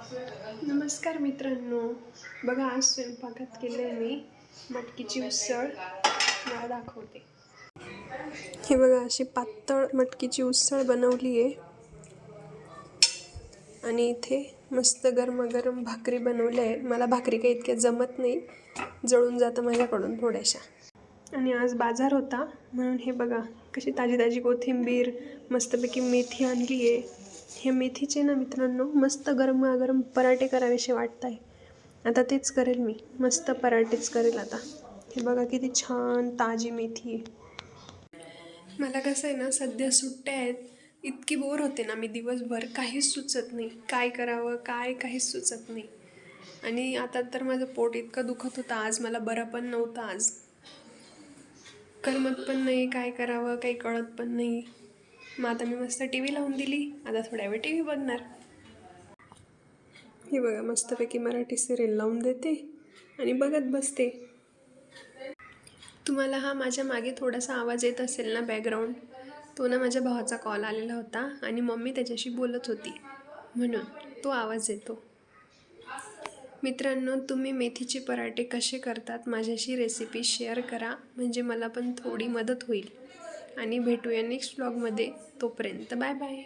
नमस्कार मित्रांनो, बघा आज स्वयंपाकात केले मी मटकीची उसळ. मला दाखवते. हे बघा अशी पातळ मटकीची उसळ बनवली आहे आणि इथे मस्त गरमागरम भाकरी बनवल्या आहे. मला भाकरी काही इतक्या जमत नाही, जळून जातं माझ्याकडून थोड्याशा. आणि आज बाजार होता म्हणून हे बघा कशी ताजी ताजी कोथिंबीर, मस्तपैकी मेथी आणली आहे. हे मेथीचे ना मित्रांनो मस्त गरमागरम पराठे करावेसे वाटत आहे. आता तेच करेल मी, मस्त पराठेच करेल आता. हे बघा किती छान ताजी मेथी आहे. मला कसं आहे ना, सध्या सुट्ट्या आहेत, इतकी बोर होते ना मी दिवसभर, काहीच सुचत नाही, काय करावं काहीच सुचत नाही. आणि आता तर माझं पोट इतकं दुखत होतं, आज मला बरं पण नव्हतं, आज करमत पण नाही, काय करावं काही कळत पण नाही. मग आता मी मस्त टी व्ही लावून दिली, आता थोड्या वेळ टी व्ही बघणार. हे बघा मस्तपैकी मराठी सिरियल लावून देते आणि बघत बसते. तुम्हाला हा माझ्या मागे थोडासा आवाज येत असेल ना बॅकग्राऊंड, तो ना माझ्या भावाचा कॉल आलेला होता आणि मम्मी त्याच्याशी बोलत होती म्हणून तो आवाज येतो. मित्रांनो, तुम्ही मेथीचे पराठे कसे करतात माझ्याशी रेसिपी शेअर करा, म्हणजे मला पण थोडी मदत होईल. आणि भेटूया नेक्स्ट व्लॉगमध्ये. तोपर्यंत बाय बाय.